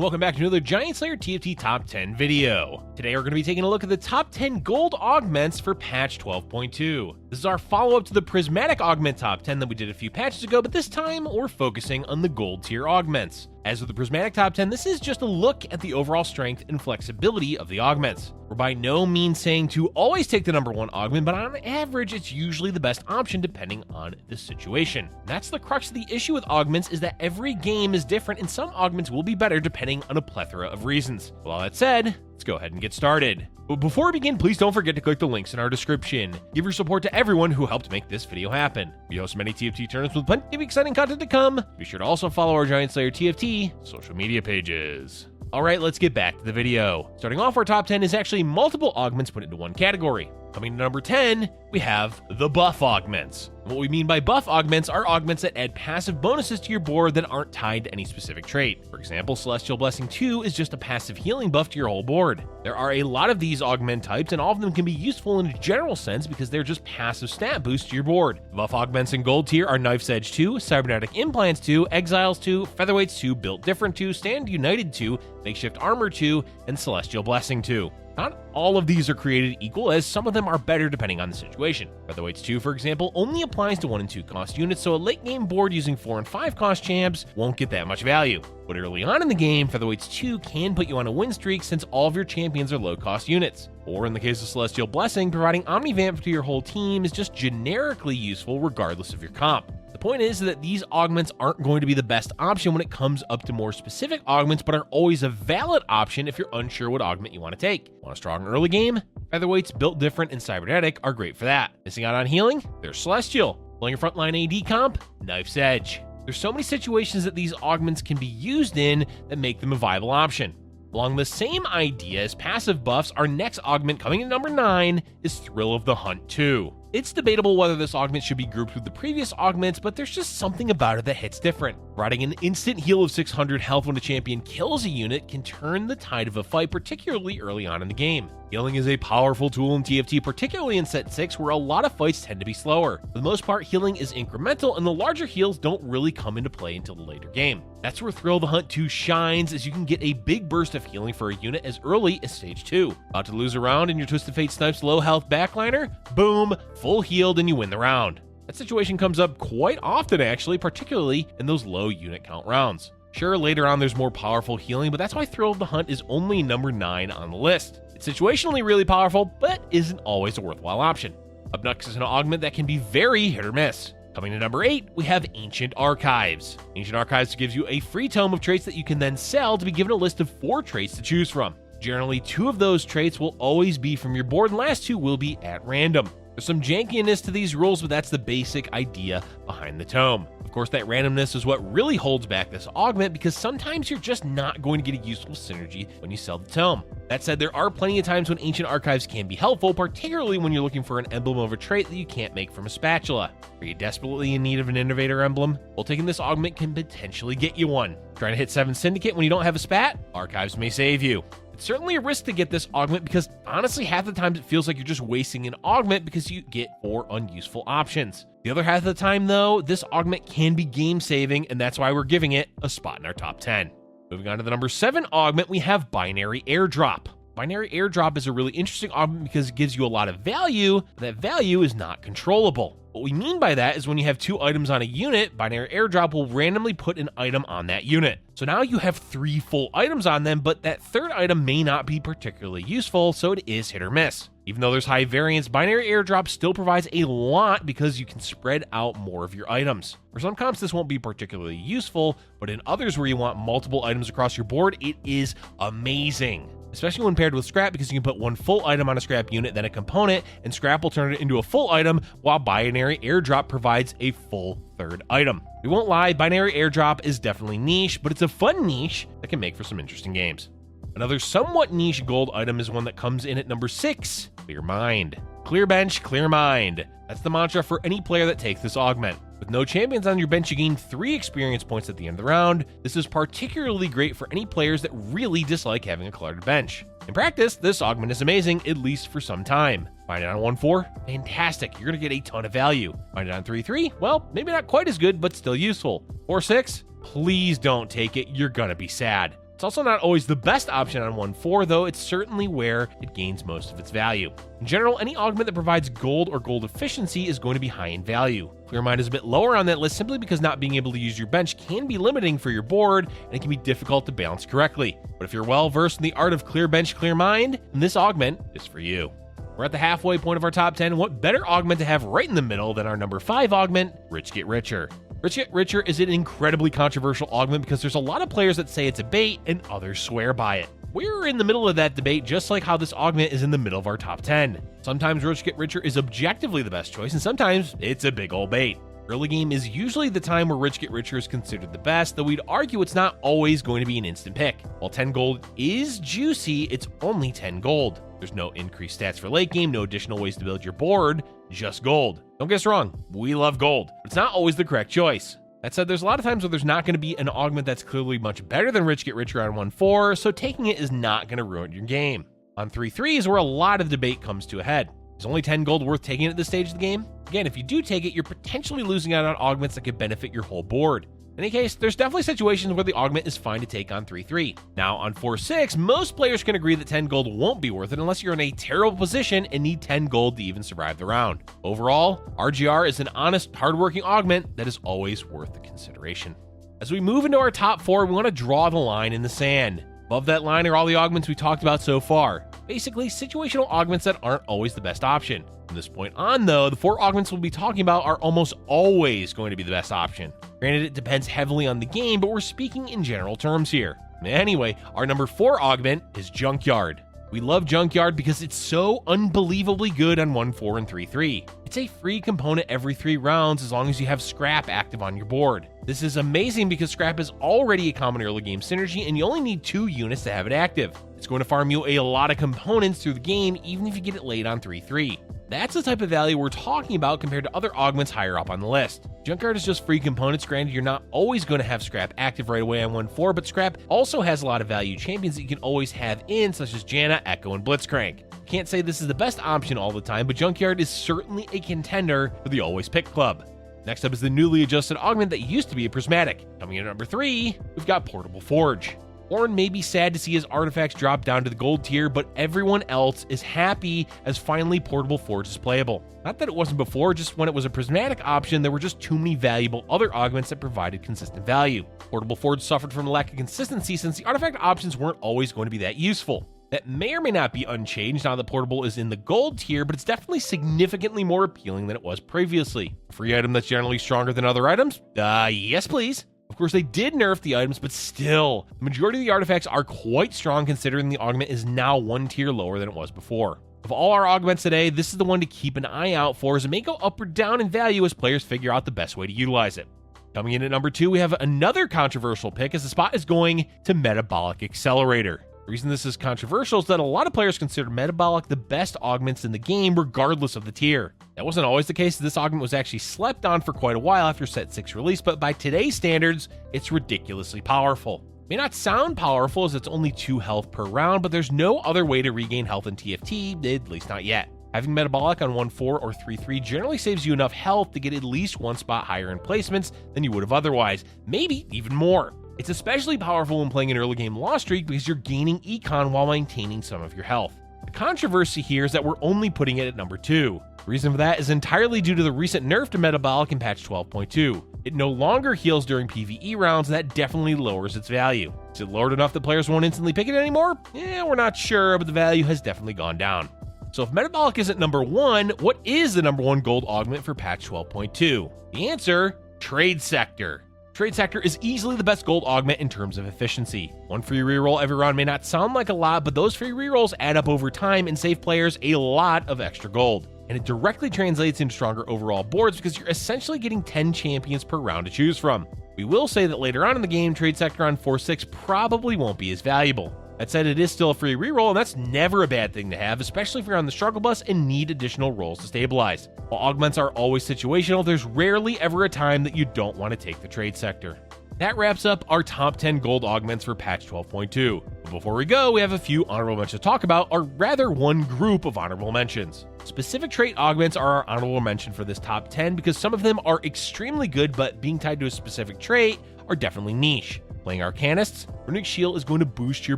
welcome back to another Giant Slayer TFT Top 10 video. Today we're going to be taking a look at the top 10 gold augments for patch 12.2. This is our follow-up to the Prismatic Augment top 10 that we did a few patches ago, but this time we're focusing on the gold tier augments. As with the Prismatic top 10, this is just a look at the overall strength and flexibility of the augments. We're by no means saying to always take the number one augment, but on average, it's usually the best option depending on the situation. That's the crux of the issue with augments, is that every game is different and some augments will be better depending on a plethora of reasons. With all that said, let's go ahead and get started. But before we begin, please don't forget to click the links in our description. Give your support to everyone who helped make this video happen. We host many TFT tournaments with plenty of exciting content to come. Be sure to also follow our Giant Slayer TFT social media pages. Alright, let's get back to the video. Starting off, our top 10 is actually multiple augments put into one category. Coming to number 10, we have the buff augments. What we mean by buff augments are augments that add passive bonuses to your board that aren't tied to any specific trait. For example, Celestial Blessing 2 is just a passive healing buff to your whole board. There are a lot of these augment types, and all of them can be useful in a general sense because they're just passive stat boosts to your board. Buff augments in gold tier are Knife's Edge 2, Cybernetic Implants 2, Exiles 2, Featherweights 2, Built Different 2, Stand United 2, Makeshift Armor 2, and Celestial Blessing 2. Not all of these are created equal, as some of them are better depending on the situation. Featherweights 2, for example, only applies to 1 and 2 cost units, so a late game board using 4 and 5 cost champs won't get that much value. But early on in the game, Featherweights 2 can put you on a win streak since all of your champions are low cost units. Or in the case of Celestial Blessing, providing Omnivamp to your whole team is just generically useful regardless of your comp. The point is that these augments aren't going to be the best option when it comes up to more specific augments, but are always a valid option if you're unsure what augment you want to take. Want a strong early game? Featherweights, Built Different, and Cybernetic are great for that. Missing out on healing? There's Celestial. Pulling your frontline AD comp? Knife's Edge. There's so many situations that these augments can be used in that make them a viable option. Along the same idea as passive buffs, our next augment coming in number 9 is Thrill of the Hunt 2. It's debatable whether this augment should be grouped with the previous augments, but there's just something about it that hits different. Providing an instant heal of 600 health when a champion kills a unit can turn the tide of a fight, particularly early on in the game. Healing is a powerful tool in TFT, particularly in set 6, where a lot of fights tend to be slower. For the most part, healing is incremental, and the larger heals don't really come into play until the later game. That's where Thrill of the Hunt 2 shines, as you can get a big burst of healing for a unit as early as stage 2. About to lose a round and your Twisted Fate snipes low health backliner? Boom, full healed and you win the round. That situation comes up quite often actually, particularly in those low unit count rounds. Sure, later on there's more powerful healing, but that's why Thrill of the Hunt is only number 9 on the list. It's situationally really powerful, but isn't always a worthwhile option. Up next is an augment that can be very hit or miss. Coming to number 8, we have Ancient Archives. Ancient Archives gives you a free tome of traits that you can then sell to be given a list of 4 traits to choose from. Generally, 2 of those traits will always be from your board, and the last 2 will be at random. There's some jankiness to these rules, but that's the basic idea behind the tome. Of course, that randomness is what really holds back this augment, because sometimes you're just not going to get a useful synergy when you sell the tome. That said, there are plenty of times when Ancient Archives can be helpful, particularly when you're looking for an emblem of a trait that you can't make from a spatula. Are you desperately in need of an Innovator emblem? Well, taking this augment can potentially get you one. Trying to hit 7 Syndicate when you don't have a spat? Archives may save you. It's certainly a risk to get this augment because honestly half the time it feels like you're just wasting an augment because you get 4 unuseful options. The other half of the time though, this augment can be game saving, and that's why we're giving it a spot in our top 10. Moving on to the number 7 augment, we have Binary Airdrop. Binary Airdrop is a really interesting augment because it gives you a lot of value, but that value is not controllable. What we mean by that is when you have 2 items on a unit, Binary Airdrop will randomly put an item on that unit. So now you have 3 full items on them, but that 3rd item may not be particularly useful, so it is hit or miss. Even though there's high variance, Binary Airdrop still provides a lot because you can spread out more of your items. For some comps, this won't be particularly useful, but in others where you want multiple items across your board, it is amazing. Especially when paired with scrap, because you can put 1 full item on a scrap unit, then a component, and scrap will turn it into a full item, while Binary Airdrop provides a full 3rd item. We won't lie, Binary Airdrop is definitely niche, but it's a fun niche that can make for some interesting games. Another somewhat niche gold item is one that comes in at number 6, Clear Mind. Clear bench, clear mind. That's the mantra for any player that takes this augment. With no champions on your bench, you gain 3 experience points at the end of the round. This is particularly great for any players that really dislike having a cluttered bench. In practice, this augment is amazing, at least for some time. Find it on 1-4? Fantastic, you're going to get a ton of value. Find it on 3-3? Well, maybe not quite as good, but still useful. 4-6? Please don't take it, you're going to be sad. It's also not always the best option on 1.4, though it's certainly where it gains most of its value. In general, any augment that provides gold or gold efficiency is going to be high in value. Clear Mind is a bit lower on that list simply because not being able to use your bench can be limiting for your board, and it can be difficult to balance correctly. But if you're well versed in the art of clear bench, clear mind, then this augment is for you. We're at the halfway point of our top 10. What better augment to have right in the middle than our number 5 augment, Rich Get Richer? Rich Get Richer is an incredibly controversial augment because there's a lot of players that say it's a bait and others swear by it. We're in the middle of that debate, just like how this augment is in the middle of our top 10. Sometimes Rich Get Richer is objectively the best choice, and sometimes it's a big old bait. Early game is usually the time where Rich Get Richer is considered the best, though we'd argue it's not always going to be an instant pick. While 10 gold is juicy, it's only 10 gold. There's no increased stats for late game, no additional ways to build your board, just gold. Don't get us wrong, we love gold, but it's not always the correct choice. That said, there's a lot of times where there's not going to be an augment that's clearly much better than Rich Get Richer on 1.4, so taking it is not going to ruin your game. On 3.3 is where a lot of debate comes to a head. Is only 10 gold worth taking at this stage of the game? Again, if you do take it, you're potentially losing out on augments that could benefit your whole board. In any case, there's definitely situations where the augment is fine to take on 3.3. Now, on 4.6, most players can agree that 10 gold won't be worth it unless you're in a terrible position and need 10 gold to even survive the round. Overall, RGR is an honest, hardworking augment that is always worth the consideration. As we move into our top 4, we want to draw the line in the sand. Above that line are all the augments we talked about so far. Basically, situational augments that aren't always the best option. From this point on, though, the 4 augments we'll be talking about are almost always going to be the best option. Granted, it depends heavily on the game, but we're speaking in general terms here. Anyway, our number 4 augment is Junkyard. We love Junkyard because it's so unbelievably good on 1.4 and 3.3. It's a free component every 3 rounds as long as you have Scrap active on your board. This is amazing because Scrap is already a common early game synergy and you only need 2 units to have it active. It's going to farm you a lot of components through the game even if you get it late on 3.3. That's the type of value we're talking about compared to other augments higher up on the list. Junkyard is just free components. Granted, you're not always going to have Scrap active right away on 1.4, but Scrap also has a lot of value champions that you can always have in, such as Janna, Echo, and Blitzcrank. Can't say this is the best option all the time, but Junkyard is certainly a contender for the Always Pick Club. Next up is the newly adjusted augment that used to be a Prismatic. Coming in at number 3, we've got Portable Forge. Warren may be sad to see his artifacts drop down to the gold tier, but everyone else is happy as finally Portable Forge is playable. Not that it wasn't before, just when it was a Prismatic option, there were just too many valuable other augments that provided consistent value. Portable Forge suffered from a lack of consistency since the artifact options weren't always going to be that useful. That may or may not be unchanged now that Portable is in the gold tier, but it's definitely significantly more appealing than it was previously. A free item that's generally stronger than other items? Yes please. Of course, they did nerf the items, but still, the majority of the artifacts are quite strong considering the augment is now 1 tier lower than it was before. Of all our augments today, this is the one to keep an eye out for as it may go up or down in value as players figure out the best way to utilize it. Coming in at number 2, we have another controversial pick as the spot is going to Metabolic Accelerator. The reason this is controversial is that a lot of players consider Metabolic the best augments in the game regardless of the tier. That wasn't always the case. This augment was actually slept on for quite a while after Set 6 release, but by today's standards, it's ridiculously powerful. It may not sound powerful as it's only 2 health per round, but there's no other way to regain health in TFT, at least not yet. Having Metabolic on 1.4 or 3.3 generally saves you enough health to get at least 1 spot higher in placements than you would have otherwise, maybe even more. It's especially powerful when playing an early game loss streak because you're gaining econ while maintaining some of your health. The controversy here is that we're only putting it at number 2. The reason for that is entirely due to the recent nerf to Metabolic in patch 12.2. It no longer heals during PvE rounds, and that definitely lowers its value. Is it lowered enough that players won't instantly pick it anymore? We're not sure, but the value has definitely gone down. So if Metabolic isn't number 1, what is the number 1 gold augment for patch 12.2? The answer, Trade Sector. Trade Sector is easily the best gold augment in terms of efficiency. 1 free reroll every round may not sound like a lot, but those free rerolls add up over time and save players a lot of extra gold. And it directly translates into stronger overall boards because you're essentially getting 10 champions per round to choose from. We will say that later on in the game, Trade Sector on 4.6 probably won't be as valuable. That said, it is still a free reroll, and that's never a bad thing to have, especially if you're on the struggle bus and need additional rolls to stabilize. While augments are always situational, there's rarely ever a time that you don't want to take the Trade Sector. That wraps up our top 10 gold augments for patch 12.2. But before we go, we have a few honorable mentions to talk about, or rather one group of honorable mentions. Specific trait augments are our honorable mention for this top 10 because some of them are extremely good, but being tied to a specific trait are definitely niche. Playing Arcanists, Runic Shield is going to boost your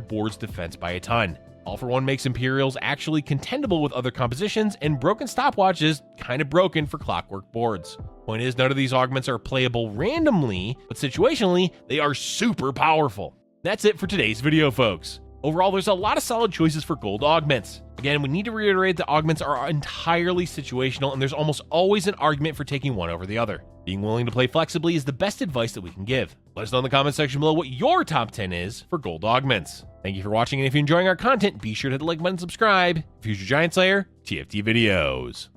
board's defense by a ton. All for One makes Imperials actually contendable with other compositions, and Broken Stopwatch is kind of broken for Clockwork boards. Point is, none of these augments are playable randomly, but situationally, they are super powerful. That's it for today's video, folks. Overall, there's a lot of solid choices for gold augments. Again, we need to reiterate that augments are entirely situational, and there's almost always an argument for taking one over the other. Being willing to play flexibly is the best advice that we can give. Let us know in the comment section below what your top 10 is for gold augments. Thank you for watching, and if you're enjoying our content, be sure to hit the like button and subscribe for future Giant Slayer TFT videos.